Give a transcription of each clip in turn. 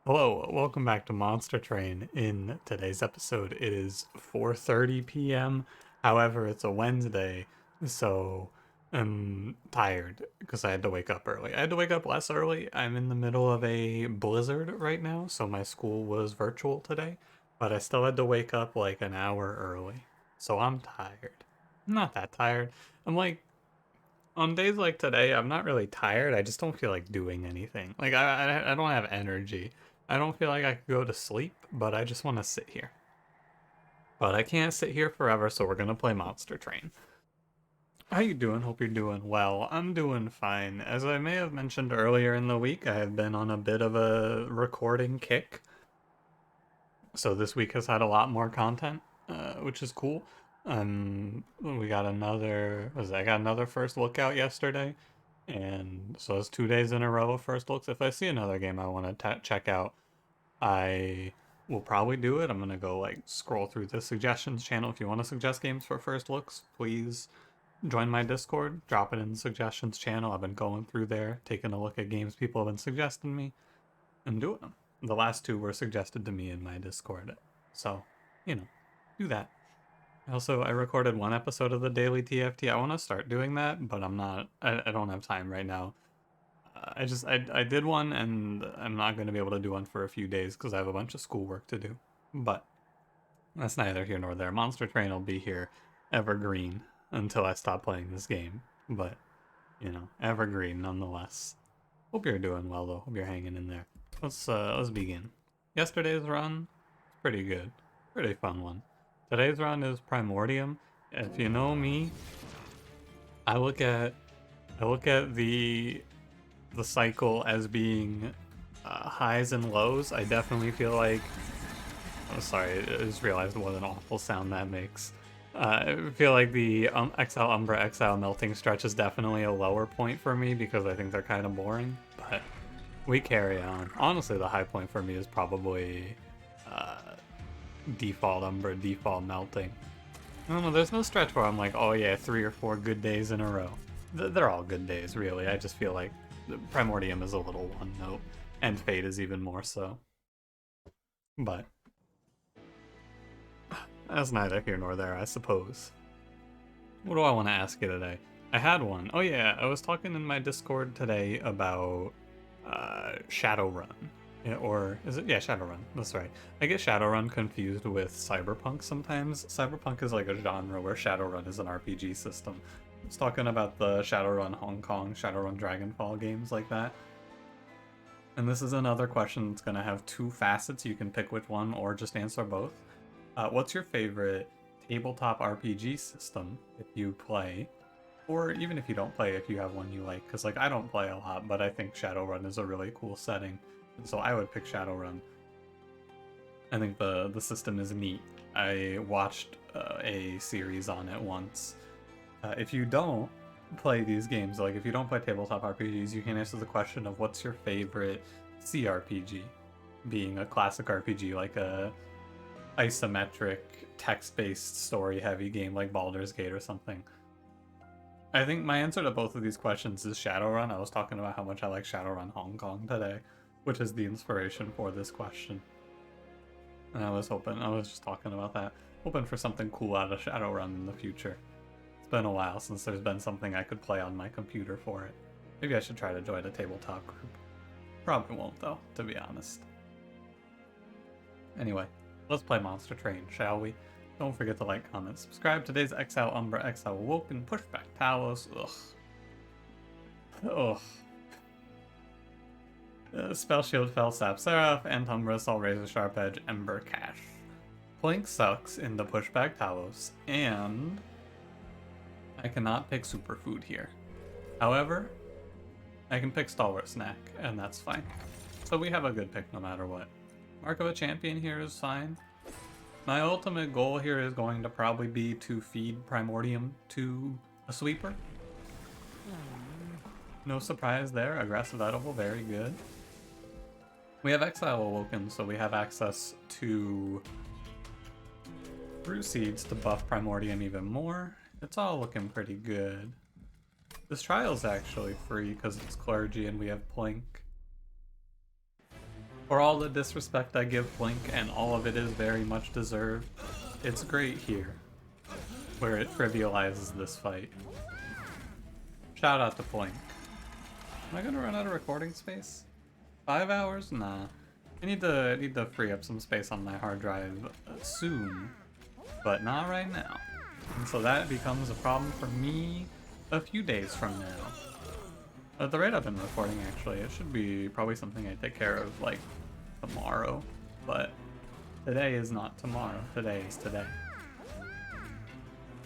Hello, welcome back to Monster Train. In today's episode, it is 4:30 p.m. However, it's a Wednesday, so I'm tired because I had to wake up early. I had to wake up less early. I'm in the middle of a blizzard right now, so my school was virtual today, but I still had to wake up like an hour early. So I'm tired. I'm not that tired. I'm like on days like today, I'm not really tired. I just don't feel like doing anything. Like I don't have energy. I don't feel like I could go to sleep, but I just want to sit here. But I can't sit here forever, so we're gonna play Monster Train. How you doing? Hope you're doing well. I'm doing fine. As I may have mentioned earlier in the week, I have been on a bit of a recording kick. So this week has had a lot more content, which is cool. We got another. I got another first look out yesterday, and so it's 2 days in a row of first looks. If I see another game I want to check out, I will probably do it. I'm gonna go like scroll through the suggestions channel. If you want to suggest games for first looks, please join my Discord. Drop it in the suggestions channel. I've been going through there, taking a look at games people have been suggesting me, and doing them. The last two were suggested to me in my Discord, so do that. I recorded one episode of the daily TFT. I want to start doing that, but I'm not. I don't have time right now. I did one, and I'm not going to be able to do one for a few days because I have a bunch of schoolwork to do. But that's neither here nor there. Monster Train will be here, evergreen, until I stop playing this game. But evergreen nonetheless. Hope you're doing well though. Hope you're hanging in there. Let's begin. Yesterday's run, pretty good, pretty fun one. Today's run is Primordium. If you know me, I look at the cycle as being highs and lows. I definitely feel like. Oh, sorry, I just realized what an awful sound that makes. I feel like the Exile Umbra Exile Melting stretch is definitely a lower point for me because I think they're kind of boring, but we carry on. Honestly, the high point for me is probably uh, default Umbra, default Melting. I don't know, there's no stretch where I'm like, oh yeah, 3 or 4 good days in a row. They're all good days, really. I just feel like Primordium is a little one note, and Fate is even more so. But that's neither here nor there, I suppose. What do I want to ask you today? I had one. Oh yeah, I was talking in my Discord today about Shadowrun. Yeah, or is it? Yeah, Shadowrun. That's right. I get Shadowrun confused with Cyberpunk sometimes. Cyberpunk is like a genre where Shadowrun is an RPG system. I was talking about the Shadowrun Hong Kong, Shadowrun Dragonfall games like that. And this is another question that's going to have two facets. You can pick which one or just answer both. What's your favorite tabletop RPG system if you play? Or even if you don't play, if you have one you like. Because like I don't play a lot, but I think Shadowrun is a really cool setting. So I would pick Shadowrun. I think the system is neat. I watched a series on it once. If you don't play these games, like if you don't play tabletop RPGs, you can answer the question of what's your favorite CRPG, being a classic RPG like a isometric text-based story-heavy game like Baldur's Gate or something. I think my answer to both of these questions is Shadowrun. I was talking about how much I like Shadowrun Hong Kong today, which is the inspiration for this question. And I was just talking about that, hoping for something cool out of Shadowrun in the future. It's been a while since there's been something I could play on my computer for it. Maybe I should try to join a tabletop group. Probably won't though, to be honest. Anyway, let's play Monster Train, shall we? Don't forget to like, comment, subscribe. Today's Exile Umbra, Exile Awoken, Pushback Talos. Ugh. Spell Shield, Fell Sap Seraph, and Umbra, Sol Razor Sharp Edge, Ember Cash. Plink sucks in the Pushback Talos, and I cannot pick Superfood here. However, I can pick Stalwart Snack, and that's fine. So we have a good pick no matter what. Mark of a Champion here is fine. My ultimate goal here is going to probably be to feed Primordium to a sweeper. No surprise there. Aggressive edible, very good. We have Exile Awoken, so we have access to Root Seeds to buff Primordium even more. It's all looking pretty good. This trial's actually free because it's Clergy and we have Plink. For all the disrespect I give Blink, and all of it is very much deserved, it's great here, where it trivializes this fight. Shout out to Blink. Am I gonna run out of recording space? 5 hours? Nah. I need to free up some space on my hard drive soon, but not right now. And so that becomes a problem for me a few days from now. At the rate I've been recording, actually, it should be probably something I take care of, like, tomorrow. But today is not tomorrow. Today is today.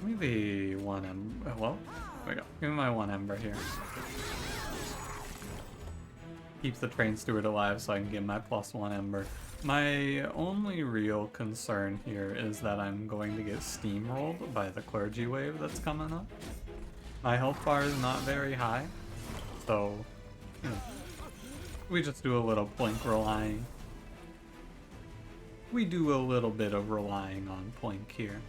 Give me the one ember. Well, there we go. Give me my one ember here. Keeps the train steward alive so I can get my +1 ember. My only real concern here is that I'm going to get steamrolled by the clergy wave that's coming up. My health bar is not very high, so we just do a little Plink relying. We do a little bit of relying on Plink here.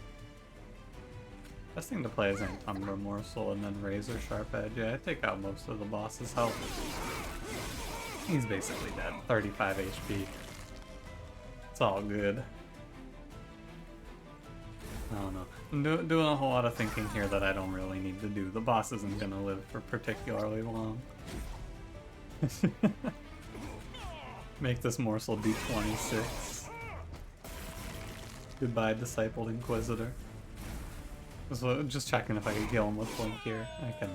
Best thing to play is Umbra Morsel and then Razor Sharp Edge. Yeah, I take out most of the boss's health. He's basically dead. 35 HP. It's all good. I don't know. I'm doing a whole lot of thinking here that I don't really need to do. The boss isn't gonna live for particularly long. Make this morsel do 26. Goodbye, Discipled Inquisitor. So just checking if I can kill him with Blink here. I cannot.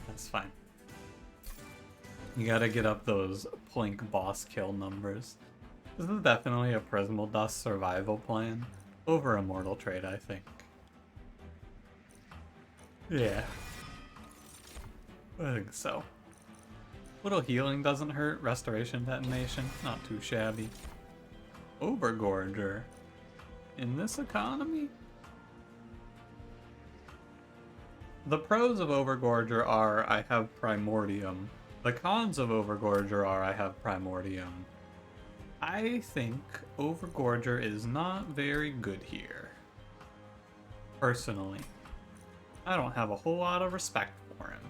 That's fine. You gotta get up those Plink boss kill numbers. This is definitely a Prismal Dust survival plan over Immortal Trade, I think. Yeah. I think so. Little healing doesn't hurt. Restoration Detonation, not too shabby. Overgorger. In this economy? The pros of Overgorger are I have Primordium. The cons of Overgorger are I have Primordium. I think Overgorger is not very good here. Personally. I don't have a whole lot of respect for him.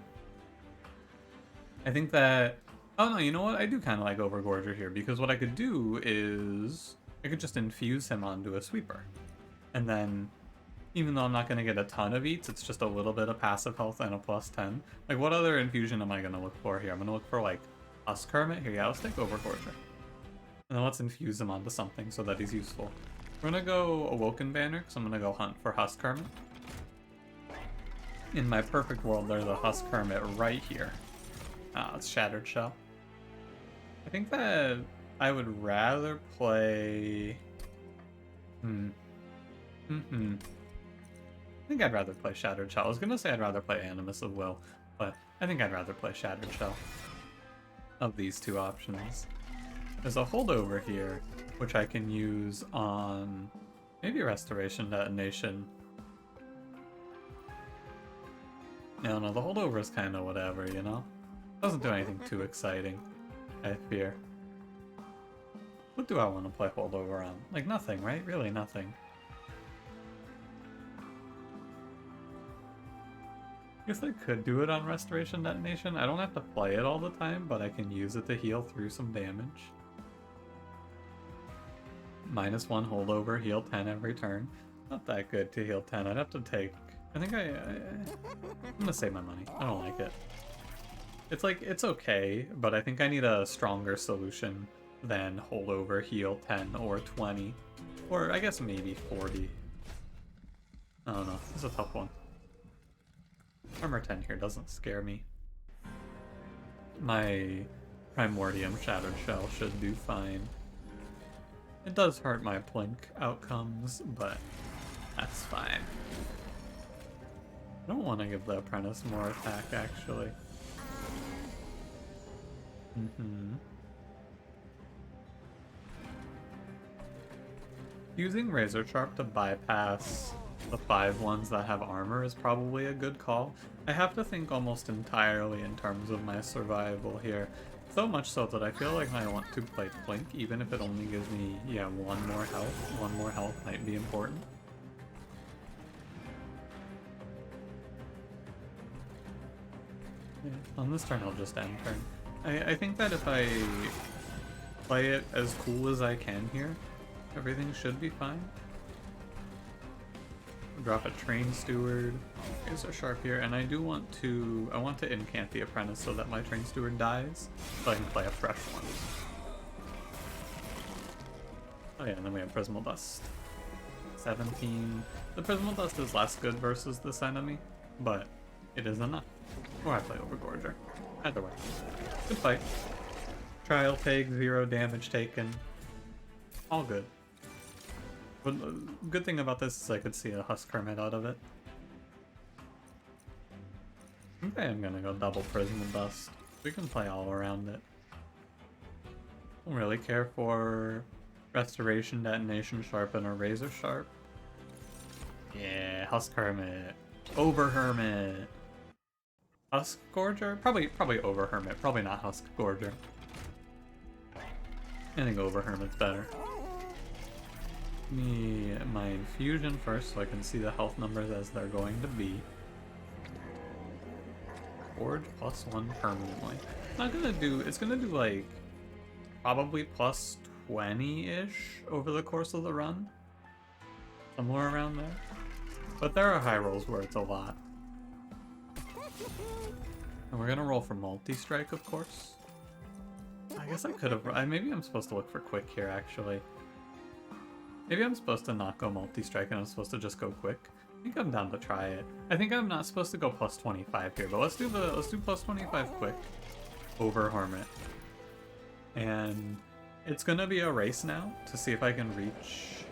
I think that... Oh no, you know what? I do kind of like Overgorger here, because what I could do is... I could just infuse him onto a sweeper. And then, even though I'm not going to get a ton of eats, it's just a little bit of passive health and a +10. Like, what other infusion am I going to look for here? I'm going to look for, like, Overhermit. Here, yeah, let's take Overgorger. And then let's infuse him onto something so that he's useful. We're going to go Awoken banner, because I'm going to go hunt for Overhermit. In my perfect world, there's a Overhermit right here. Ah, it's Shattered Shell. I think that I would rather play... I think I'd rather play Shattered Shell. I was gonna say I'd rather play Animus of Will, but I think I'd rather play Shattered Shell. Of these two options. There's a holdover here, which I can use on maybe Restoration Detonation. No, the holdover is kind of whatever, you know? Doesn't do anything too exciting, I fear. What do I want to play holdover on? Like nothing, right? Really nothing. I guess I could do it on Restoration Detonation. I don't have to play it all the time, but I can use it to heal through some damage. -1 holdover, heal 10 every turn. Not that good to heal 10. I'd have to take... I think I'm gonna save my money. I don't like it. It's like, it's okay, but I think I need a stronger solution than holdover, heal 10 or 20. Or I guess maybe 40. I don't know. This is a tough one. Armor 10 here doesn't scare me. My Primordium Shattered Shell should do fine. It does hurt my Plink outcomes, but that's fine. I don't want to give the Apprentice more attack, actually. Using Razor Sharp to bypass the 5 ones that have armor is probably a good call. I have to think almost entirely in terms of my survival here. So much so that I feel like I want to play Plink, even if it only gives me, yeah, 1 more health. 1 more health might be important. Yeah, on this turn I'll just end turn. I think that if I play it as cool as I can here. Everything should be fine. Drop a train steward. Here's a sharp here, and I want to incant the apprentice so that my train steward dies, so I can play a fresh one. Oh yeah, and then we have Prismal Dust. 17. The Prismal Dust is less good versus this enemy, but it is enough. Or I play Overgorger. Either way. Good fight. Trial take, 0 damage taken. All good. But the good thing about this is I could see a Overhermit out of it. Okay, I'm gonna go double Prismal Dust. We can play all around it. Don't really care for Restoration, Detonation, Sharpen, or Razor Sharp. Yeah, Overhermit. Overhermit. Husk Gorger? Probably Overhermit. Probably not Husk Gorger. I think Overhermit's better. Me my infusion first so I can see the health numbers as they're going to be. Forge +1 permanently. It's gonna do like probably plus 20-ish over the course of the run. Somewhere around there. But there are high rolls where it's a lot. And we're gonna roll for multi-strike, of course. I guess I could have... Maybe I'm supposed to look for quick here, actually. Maybe I'm supposed to not go multi-strike and I'm supposed to just go quick. I think I'm down to try it. I think I'm not supposed to go plus 25 here, but let's do plus 25 quick. Overhermit. And it's gonna be a race now to see if I can reach...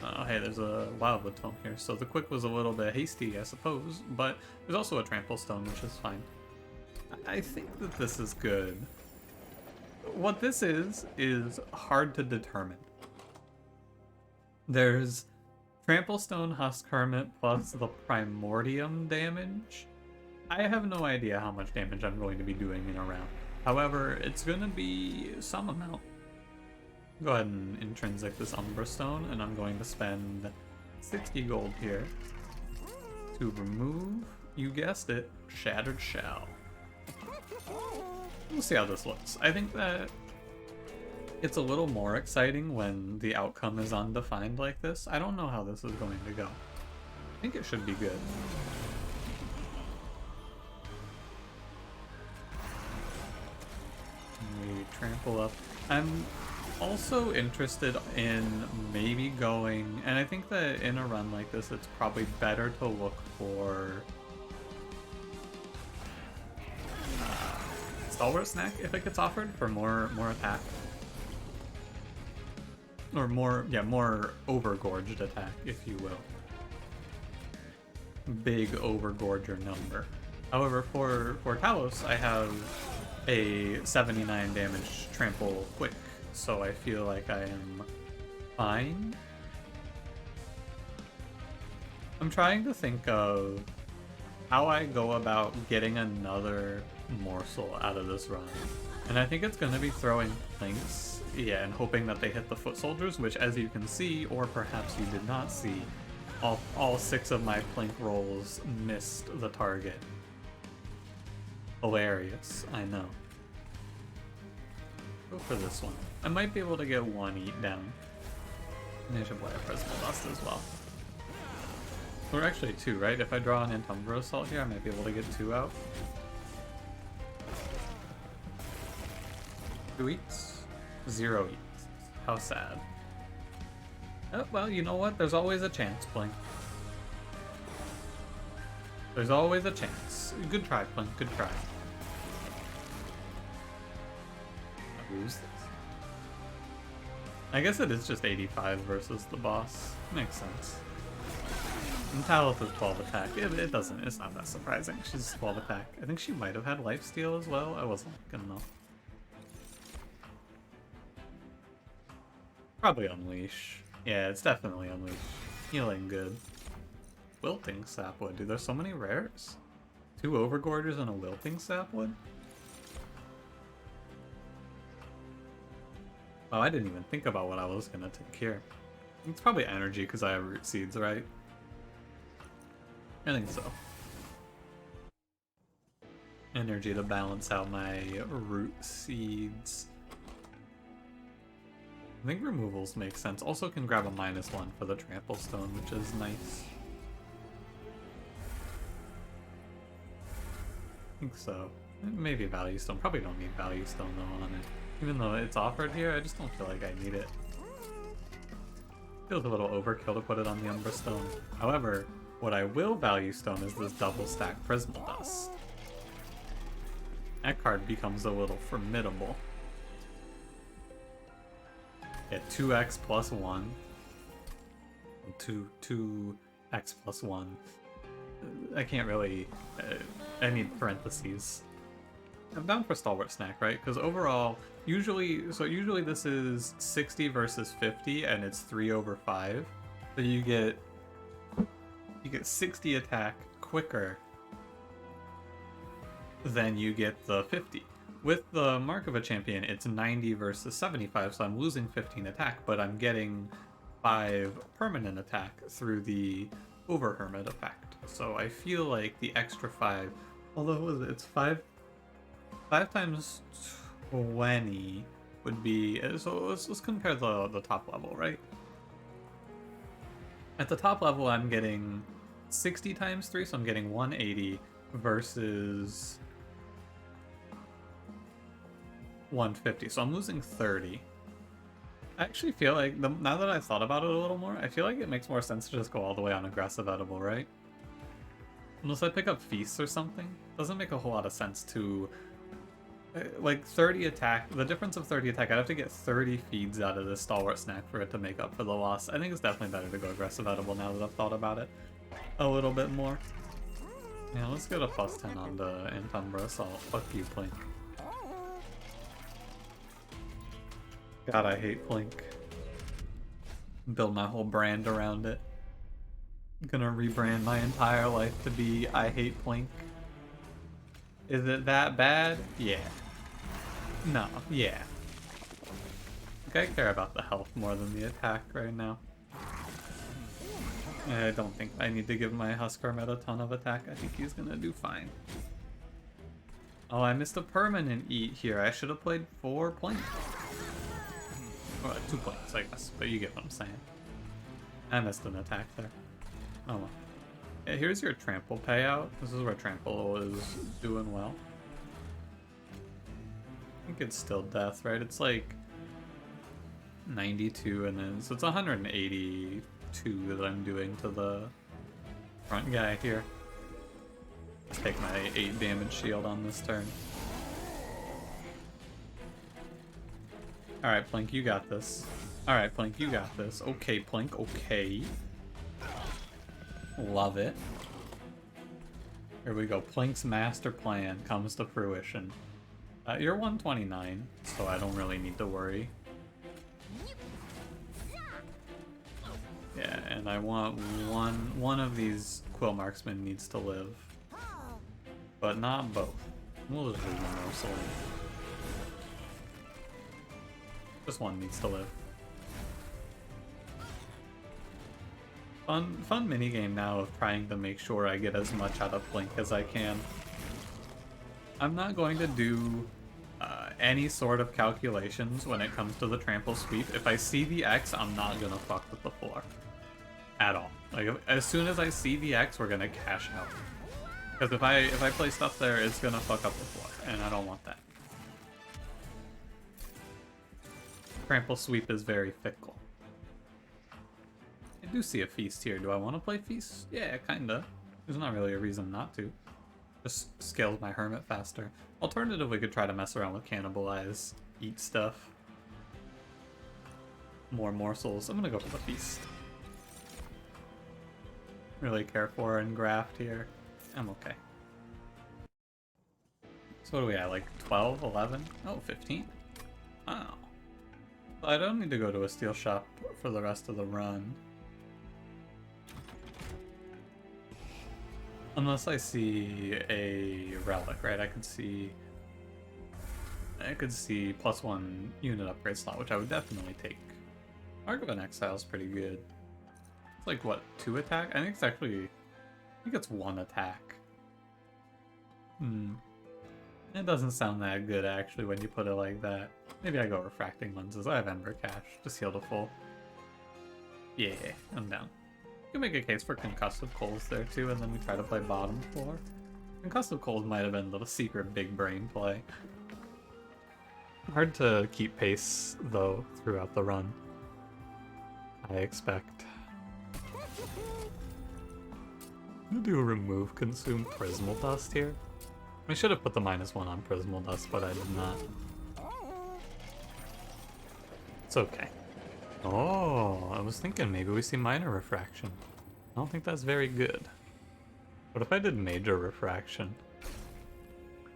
oh, hey, there's a Wildwood Tome here, so the quick was a little bit hasty, I suppose, but there's also a Trample Stone, which is fine. I think that this is good. What this is hard to determine. There's Trample Stone, Overhermit, plus the Primordium damage. I have no idea how much damage I'm going to be doing in a round. However, it's going to be some amount. Go ahead and intrinsic this Umbra Stone, and I'm going to spend 60 gold here to remove, you guessed it, Shattered Shell. We'll see how this looks. I think that it's a little more exciting when the outcome is undefined like this. I don't know how this is going to go. I think it should be good. We trample up. I'm also interested in maybe going, and I think that in a run like this, it's probably better to look for Stalwart Snack if it gets offered for more attack. Or more overgorged attack, if you will. Big overgorger number. However, for Talos, I have a 79 damage trample quick, so I feel like I am fine. I'm trying to think of how I go about getting another morsel out of this run. And I think it's going to be throwing planks, yeah, and hoping that they hit the foot soldiers, which, as you can see, or perhaps you did not see, all 6 of my plank rolls missed the target. Hilarious, I know. Go for this one. I might be able to get 1 eat down. And I should play a Prismal Dust as well. Or actually 2, right? If I draw an Umbra Assault here, I might be able to get 2 out. 2 eats? 0 eats. How sad. Oh, well, you know what? There's always a chance, Blink. There's always a chance. Good try, Blink. Good try. I'll lose this. I guess it is just 85 versus the boss. Makes sense. And Talith is 12 attack. It's not that surprising. She's 12 attack. I think she might have had lifesteal as well. I wasn't looking enough. Probably Unleash. Yeah, it's definitely Unleash. Healing good. Wilting Sapwood. Dude, there's so many rares. 2 Overgorgers and a Wilting Sapwood? Oh, I didn't even think about what I was gonna take here. It's probably energy because I have root seeds, right? I think so. Energy to balance out my root seeds. I think removals make sense. Also can grab a -1 for the trample stone, which is nice. I think so. Maybe value stone. Probably don't need value stone though on it. Even though it's offered here, I just don't feel like I need it. Feels a little overkill to put it on the Umbra stone. However, what I will value stone is this double stack Prismal Dust. That card becomes a little formidable. Yeah, 2x plus 1. 2x plus 1. I can't really... I need parentheses. I'm down for Stalwart Snack, right? Because overall, usually this is 60 versus 50, and it's 3/5. So you get 60 attack quicker than you get the 50. With the Mark of a Champion, it's 90 versus 75, so I'm losing 15 attack, but I'm getting 5 permanent attack through the Overhermit effect. So I feel like the extra 5, although it's 5 times 20 would be, so let's compare the top level, right? At the top level, I'm getting 60 times 3, so I'm getting 180 versus 150, so I'm losing 30. I actually feel like, now that I've thought about it a little more, I feel like it makes more sense to just go all the way on aggressive edible, right? Unless I pick up feasts or something, doesn't make a whole lot of sense to, like, 30 attack. The difference of 30 attack, I'd have to get 30 feeds out of this Stalwart Snack for it to make up for the loss. I think it's definitely better to go aggressive edible now that I've thought about it a little bit more. Yeah, let's go to +10 on the Umbra Assault. Fuck you, Plink. God, I hate Plink. Build my whole brand around it. I'm gonna rebrand my entire life to be I hate Plink. Is it that bad? Yeah. No, yeah. I care about the health more than the attack right now. I don't think I need to give my Huskarmet a ton of attack. I think he's gonna do fine. Oh, I missed a permanent eat here. I should have played 4 Plink. Well, 2 Plinks, I guess, but you get what I'm saying. I missed an attack there. Oh well. Yeah, here's your trample payout. This is where trample is doing well. I think it's still death, right? It's like 92 and then, so it's 182 that I'm doing to the front guy here. Let's take my 8 damage shield on this turn. Alright, Plink, you got this. Alright, Plink, you got this. Okay, Plink, okay. Love it. Here we go. Plink's master plan comes to fruition. You're 129, so I don't really need to worry. Yeah, and I want one of these Quill Marksmen needs to live. But not both. We'll just leave one morsel. Just one needs to live. Fun minigame now of trying to make sure I get as much out of Blink as I can. I'm not going to do any sort of calculations when it comes to the trample sweep. If I see the X, I'm not gonna fuck with the floor. At all. Like, as soon as I see the X, we're gonna cash out. Because if I play stuff there, it's gonna fuck up the floor, and I don't want that. Trample sweep is very fickle. I do see a feast here. Do I want to play feast? Yeah, kinda. There's not really a reason not to. Just scales my hermit faster. Alternative, we could try to mess around with cannibalize, eat stuff. More morsels. I'm gonna go for the feast. Really care for and graft here. I'm okay. So what are we at, like 12, 11? Oh, 15? Wow. I don't need to go to a steel shop for the rest of the run. Unless I see a relic, right? I could see +1 unit upgrade slot, which I would definitely take. Mark of an Exile is pretty good. It's like, what, 2 attack? I think it's actually... I think it's 1 attack. It doesn't sound that good, actually, when you put it like that. Maybe I go refracting lenses. I have Ember Cash. Just heal to full. Yeah, I'm down. You can make a case for Concussive Coals there too, and then we try to play bottom floor. Concussive Coals might have been a little secret big brain play. Hard to keep pace, though, throughout the run, I expect. I'm gonna do a remove consume Prismal Dust here. I should have put the -1 on Prismal Dust, but I did not. It's okay. Oh, I was thinking maybe we see Minor Refraction. I don't think that's very good. What if I did Major Refraction?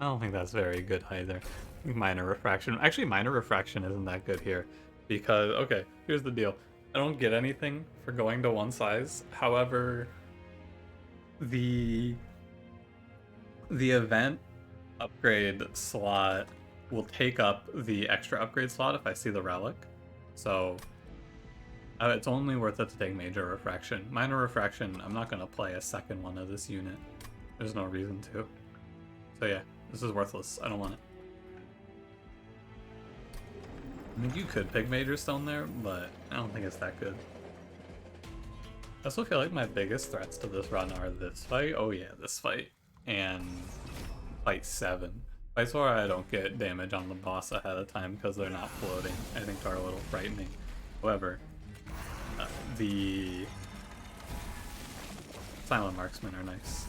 I don't think that's very good either. I think Minor Refraction... Actually, Minor Refraction isn't that good here. Because, okay, here's the deal. I don't get anything for going to one size. However, the event upgrade slot will take up the extra upgrade slot if I see the relic. So it's only worth it to take Major Refraction. Minor Refraction, I'm not going to play a second one of this unit. There's no reason to. So yeah, this is worthless. I don't want it. I mean, you could pick Major Stone there, but I don't think it's that good. I also feel like my biggest threats to this run are this fight. Oh yeah, this fight. And fight 7. Fights where I don't get damage on the boss ahead of time because they're not floating, I think are a little frightening. However, the Silent Marksmen are nice.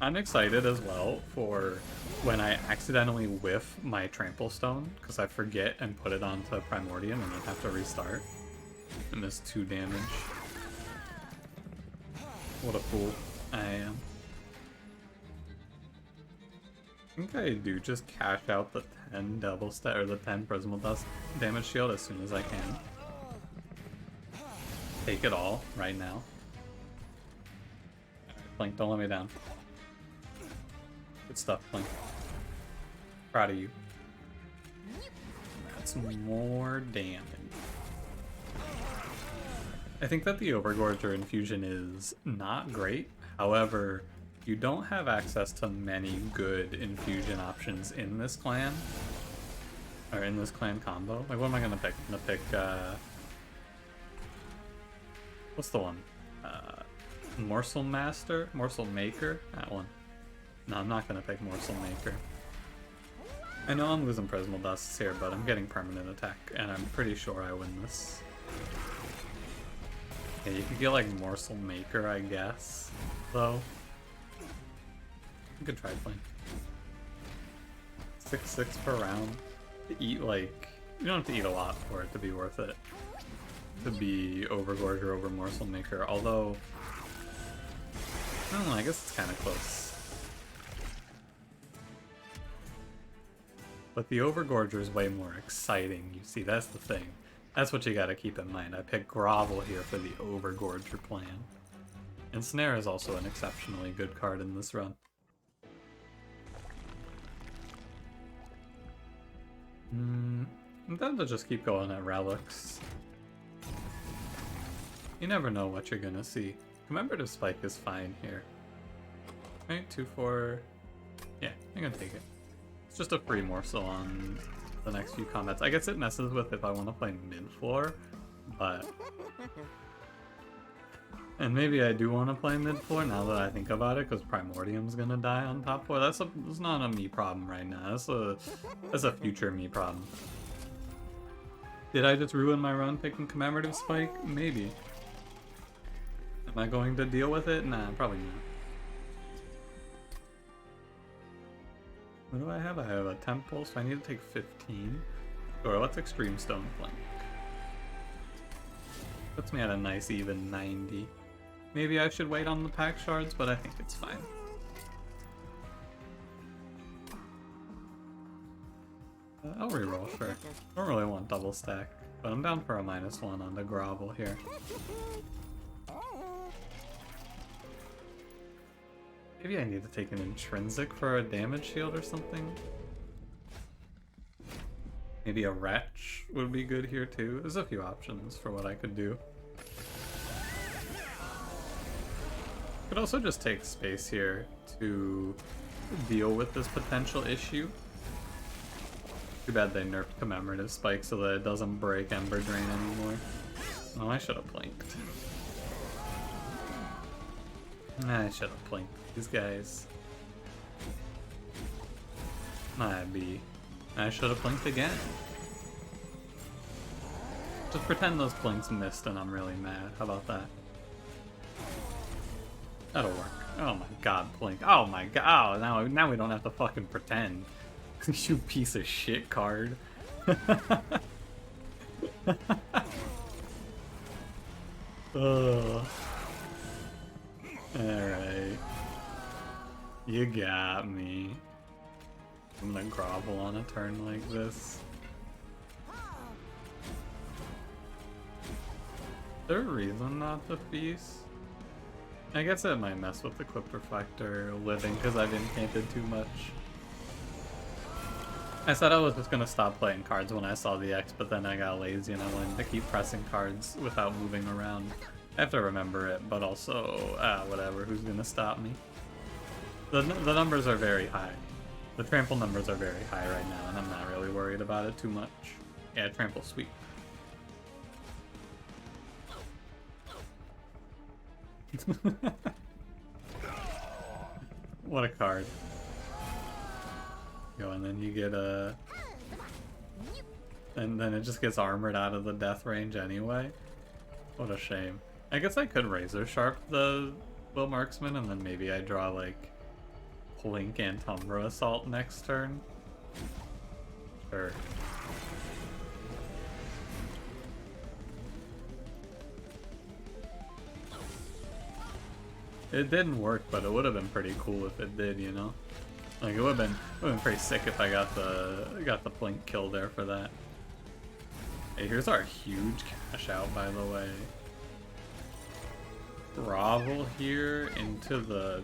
I'm excited as well for when I accidentally whiff my Trample Stone because I forget and put it onto Primordium and then have to restart. I missed 2 damage. What a fool I am. I think I do just cash out the 10 double stat or the 10 Prismal Dust damage shield as soon as I can. Take it all right now. Alright, Blink, don't let me down. Good stuff, Blink. Proud of you. That's more damage. I think that the Overgorger infusion is not great. However, you don't have access to many good infusion options in this clan. Or in this clan combo. Like, what am I gonna pick? I'm gonna pick, what's the one? Morsel Master? Morsel Maker? That one. No, I'm not gonna pick Morsel Maker. I know I'm losing Prismal Dusts here, but I'm getting permanent attack, and I'm pretty sure I win this. Yeah, you could get like Morsel Maker, I guess, though. You could try playing 6/6 per round. To eat like, you don't have to eat a lot for it to be worth it. To be Overgorger over Morsel Maker, although I don't know, I guess it's kind of close. But the Overgorger is way more exciting, you see, that's the thing. That's what you gotta keep in mind. I picked Grovel here for the Overgorger plan. And Snare is also an exceptionally good card in this run. I'm tempted to just keep going at relics. You never know what you're gonna see. Commemorative Spike is fine here. Right, 2/4. Yeah, I'm gonna take it. It's just a free morsel on the next few combats. I guess it messes with if I want to play mid-floor, but... And maybe I do want to play mid-floor now that I think about it, because Primordium's gonna die on top 4. That's not a me problem right now. That's a future me problem. Did I just ruin my run picking Commemorative Spike? Maybe. Am I going to deal with it? Nah, probably not. What do I have? I have a Temple, so I need to take 15. Sure, let's Extreme Stone Flank. Puts me at a nice even 90. Maybe I should wait on the pack shards, but I think it's fine. I'll reroll, sure. I don't really want double stack, but I'm down for a -1 on the Grovel here. Maybe I need to take an Intrinsic for a damage shield or something. Maybe a Wretch would be good here too. There's a few options for what I could do. Could also just take space here to deal with this potential issue. Too bad they nerfed Commemorative Spike so that it doesn't break Ember Drain anymore. Oh, I should have blinked. I should have blinked these guys. I should have blinked again. Just pretend those blinks missed and I'm really mad. How about that? That'll work. Oh my god, blink. Oh my god. Oh, now we don't have to fucking pretend. You piece of shit card. Ugh. Alright. You got me. I'm gonna grovel on a turn like this. Is there a reason not to feast? I guess it might mess with the Clip Reflector living because I've incanted too much. I said I was just gonna stop playing cards when I saw the X, but then I got lazy and I wanted to keep pressing cards without moving around. I have to remember it, but also, whatever, who's gonna stop me? The numbers are very high. The trample numbers are very high right now, and I'm not really worried about it too much. Yeah, trample sweep. What a card. Go, and then you get a... And then it just gets armored out of the death range anyway. What a shame. I guess I could Razor Sharp the Will Marksman, and then maybe I draw, like, Plink and Umbra Assault next turn. Sure. It didn't work, but it would have been pretty cool if it did, you know? Like, it would have been pretty sick if I got the Plink kill there for that. Hey, here's our huge cash out, by the way. Grovel here into the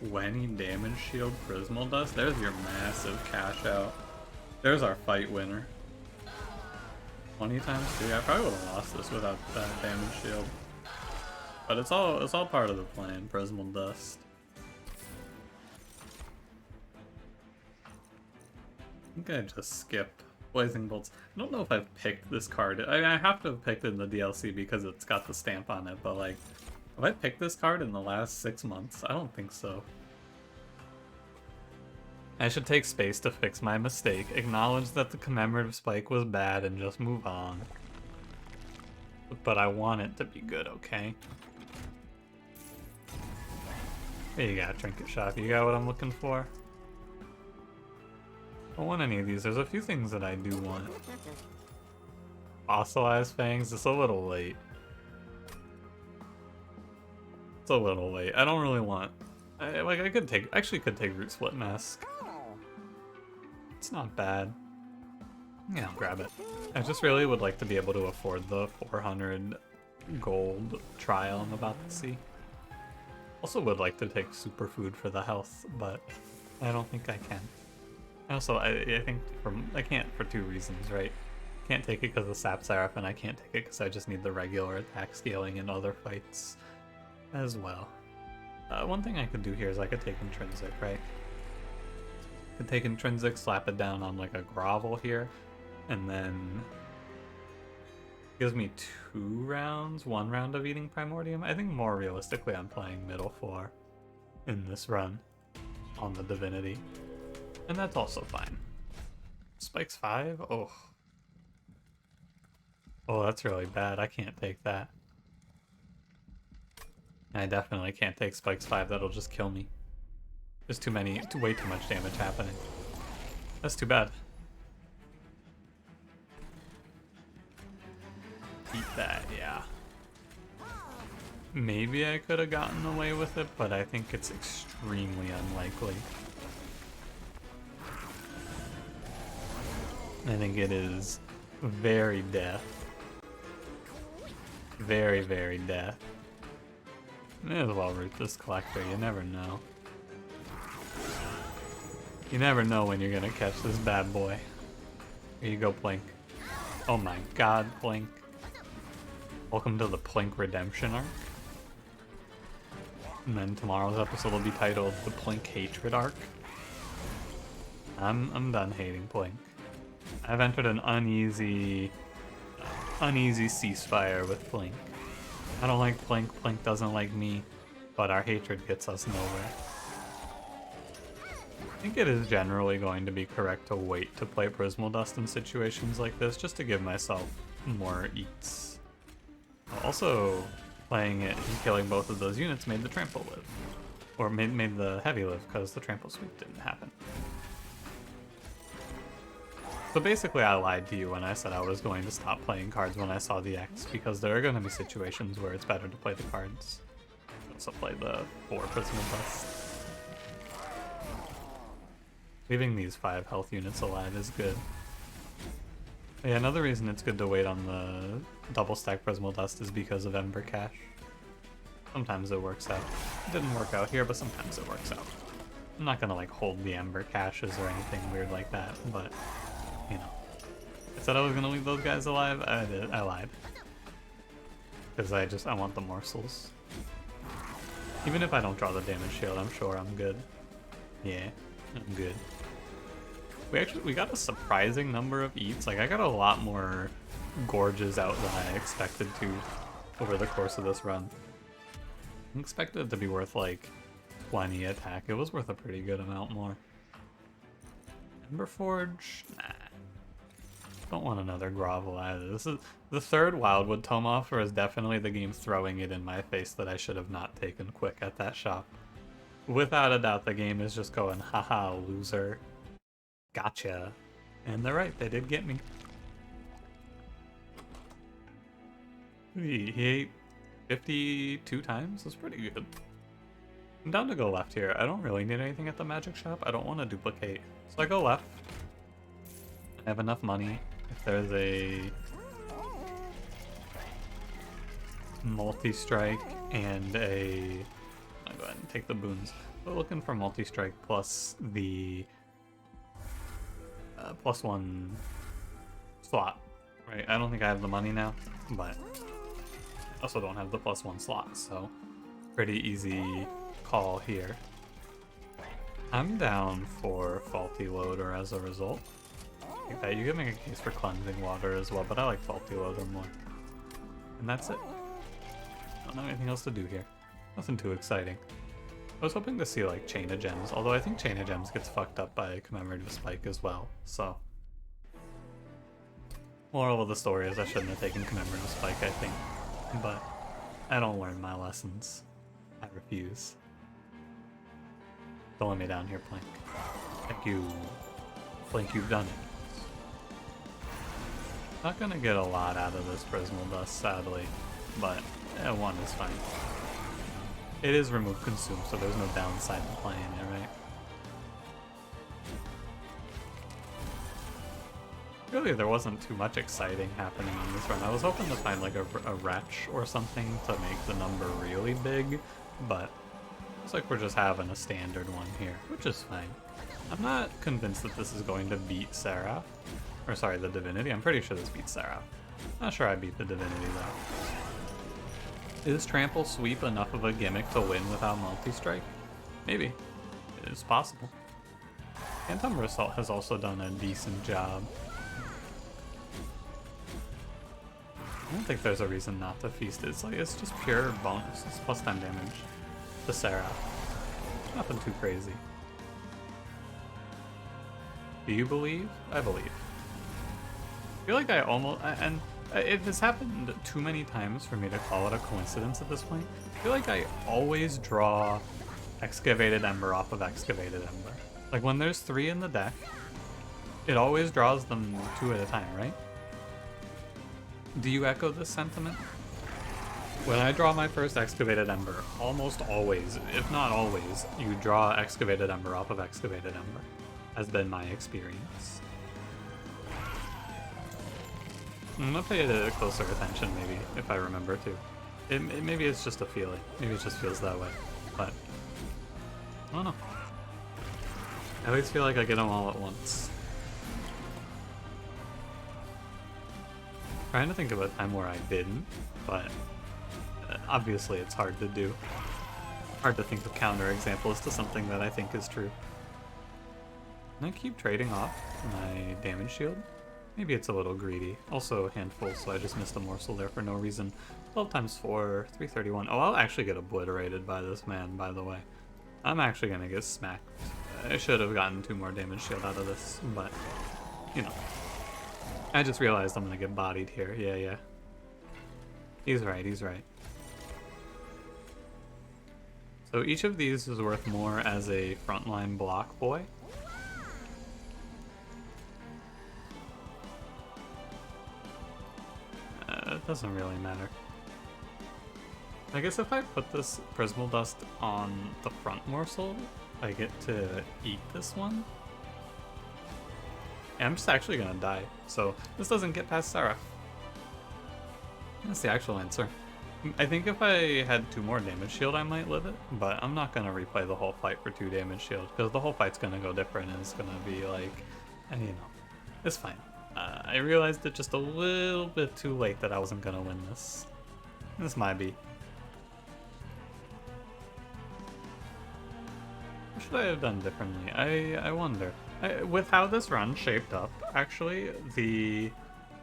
20 damage shield Prismal Dust. There's your massive cash out. There's our fight winner. 20 times 2. I probably would have lost this without that damage shield. But it's all part of the plan, Prismal Dust. I think I just skip Blazing Bolts. I don't know if I've picked this card. I have to have picked it in the DLC because it's got the stamp on it, but like, have I picked this card in the last 6 months? I don't think so. I should take space to fix my mistake, acknowledge that the Commemorative Spike was bad, and just move on. But I want it to be good, okay? Here you got, Trinket Shop. You got what I'm looking for? I don't want any of these. There's a few things that I do want. Fossilized Fangs, it's a little late. It's a little late. I don't really want... I could take... Actually could take Root Split Mask. It's not bad. Yeah, I'll grab it. I just really would like to be able to afford the 400 gold trial I'm about to see. Also would like to take Superfood for the health, but I don't think I can. Also, I think I can't for 2 reasons, right? Can't take it because of Sap Seraph, and I can't take it because I just need the regular attack scaling in other fights as well. One thing I could do here is I could take Intrinsic, right? Could take Intrinsic, slap it down on like a Grovel here, and then gives me 2 rounds, 1 round of Eating Primordium. I think more realistically I'm playing middle 4 in this run on the Divinity. And that's also fine. Spikes 5? Oh. Oh, that's really bad. I can't take that. I definitely can't take Spikes 5. That'll just kill me. There's way too much damage happening. That's too bad. Eat that, yeah. Maybe I could have gotten away with it, but I think it's extremely unlikely. I think it is very death. Very, very death. May as well root this collector, you never know. You never know when you're gonna catch this bad boy. Here you go, Plink. Oh my god, Plink. Welcome to the Plink Redemption arc. And then tomorrow's episode will be titled The Plink Hatred Arc. I'm done hating Plink. I've entered an uneasy ceasefire with Blink. I don't like Blink, Blink doesn't like me, but our hatred gets us nowhere. I think it is generally going to be correct to wait to play Prismal Dust in situations like this, just to give myself more eats. Also, playing it and killing both of those units made the trample live. Or made the heavy live, because the trample sweep didn't happen. So basically I lied to you when I said I was going to stop playing cards when I saw the X, because there are going to be situations where it's better to play the cards. Also play the 4 Prismal Dust. Leaving these 5 health units alive is good. Yeah, another reason it's good to wait on the double stack Prismal Dust is because of Ember Cache. Sometimes it works out. It didn't work out here, but sometimes it works out. I'm not gonna like hold the Ember Caches or anything weird like that, but you know. I said I was gonna leave those guys alive, I did. I lied. Because I want the morsels. Even if I don't draw the damage shield, I'm sure I'm good. Yeah, I'm good. We got a surprising number of eats. Like, I got a lot more gorges out than I expected to over the course of this run. I expected it to be worth like 20 attack. It was worth a pretty good amount more. Ember Forge? Nah. Don't want another grovel either. This is the third Wildwood Tome offer is definitely the game throwing it in my face that I should have not taken quick at that shop. Without a doubt, the game is just going, haha, loser. Gotcha. And they're right, they did get me. He ate 52 times? That's pretty good. I'm down to go left here. I don't really need anything at the magic shop. I don't want to duplicate. So I go left. I have enough money. If there's a multi-strike and a... I'll go ahead and take the boons. We're looking for multi-strike plus the +1 slot, right? I don't think I have the money now, but I also don't have the +1 slot, so pretty easy call here. I'm down for Faulty Loader as a result. I think that you can make a case for Cleansing Water as well, but I like Faulty Loader more. And that's it. I don't have anything else to do here. Nothing too exciting. I was hoping to see like Chain of Gems, although I think Chain of Gems gets fucked up by Commemorative Spike as well, so. Moral of the story is I shouldn't have taken Commemorative Spike, I think, but I don't learn my lessons. I refuse. Don't let me down here, Plank. Thank you. Plank, you've done it. Not gonna get a lot out of this Prismal Dust, sadly, but 1 is fine. It is remove consume, so there's no downside to playing it, right? Really, there wasn't too much exciting happening on this run. I was hoping to find like a retch or something to make the number really big, but looks like we're just having a standard one here, which is fine. I'm not convinced that this is going to beat Seraph. Or sorry, the Divinity. I'm pretty sure this beats Seraph. Not sure I beat the Divinity though. Is Trample Sweep enough of a gimmick to win without multi-strike? Maybe. It is possible. Phantom Assault has also done a decent job. I don't think there's a reason not to feast it. It's just pure bonus. It's +10 damage to Seraph. Nothing too crazy. Do you believe? I believe. I feel like I almost... and it has happened too many times for me to call it a coincidence at this point. I feel like I always draw Excavated Ember off of Excavated Ember. Like when there's 3 in the deck, it always draws them 2 at a time, right? Do you echo this sentiment? When I draw my first Excavated Ember, almost always, if not always, you draw Excavated Ember off of Excavated Ember. Has been my experience. I'm gonna pay a closer attention, maybe, if I remember to. Maybe it's just a feeling. Maybe it just feels that way. But, I don't know. I always feel like I get them all at once. Trying to think of a time where I didn't, but obviously it's hard to do. Hard to think of counterexamples to something that I think is true. Can I keep trading off my damage shield? Maybe it's a little greedy. Also a handful, so I just missed a morsel there for no reason. 12 times 4, 331. Oh, I'll actually get obliterated by this man, by the way. I'm actually gonna get smacked. I should have gotten 2 more damage shield out of this, but, you know. I just realized I'm gonna get bodied here. Yeah. He's right, he's right. So each of these is worth more as a frontline block boy. It doesn't really matter. I guess if I put this Prismal Dust on the front morsel, I get to eat this one. Yeah, I'm just actually gonna die, so this doesn't get past Seraph. That's the actual answer. I think if I had 2 more damage shield, I might live it, but I'm not gonna replay the whole fight for 2 damage shield, because the whole fight's gonna go different, and it's gonna be like, and you know, it's fine. I realized it just a little bit too late that I wasn't gonna win this. This might be. What should I have done differently? I wonder. With how this run shaped up, actually, the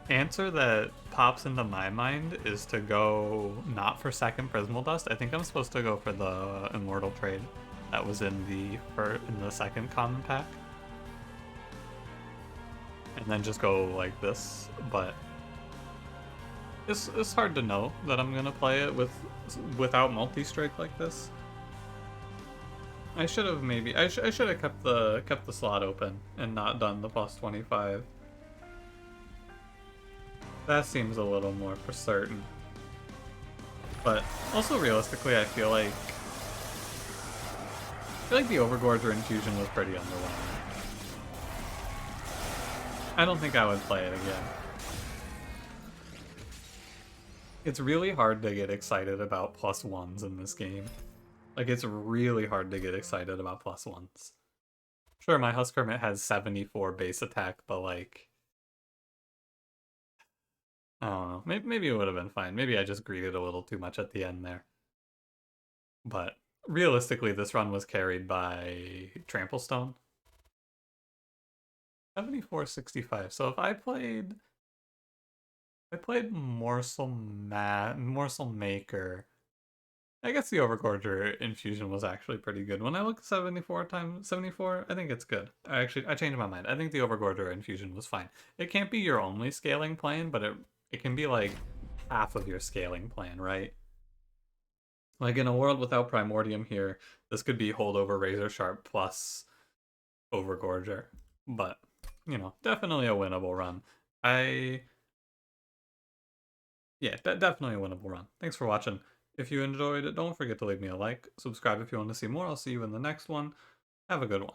answer that pops into my mind is to go not for second Prismal Dust. I think I'm supposed to go for the Immortal trade that was in the second common pack. And then just go like this, but it's hard to know that I'm gonna play it without multi-strike like this. I should have I should have kept the slot open and not done the plus 25. That seems a little more for certain. But also realistically, I feel like the Overgorger infusion was pretty underwhelming. I don't think I would play it again. It's really hard to get excited about +1s in this game. Like, it's really hard to get excited about +1s. Sure, my Huskhermit has 74 base attack, but like, I don't know. Maybe it would have been fine. Maybe I just greeted a little too much at the end there. But realistically, this run was carried by Tramplestone. 74-65. So if I played Morsel Maker, I guess the Overgorger infusion was actually pretty good. When I look at 74 times 74, I think it's good. I changed my mind. I think the Overgorger infusion was fine. It can't be your only scaling plan, but it can be like half of your scaling plan, right? Like in a world without Primordium here, this could be Holdover Razor Sharp plus Overgorger. But, you know, definitely a winnable run. Yeah, definitely a winnable run. Thanks for watching. If you enjoyed it, don't forget to leave me a like. Subscribe if you want to see more. I'll see you in the next one. Have a good one.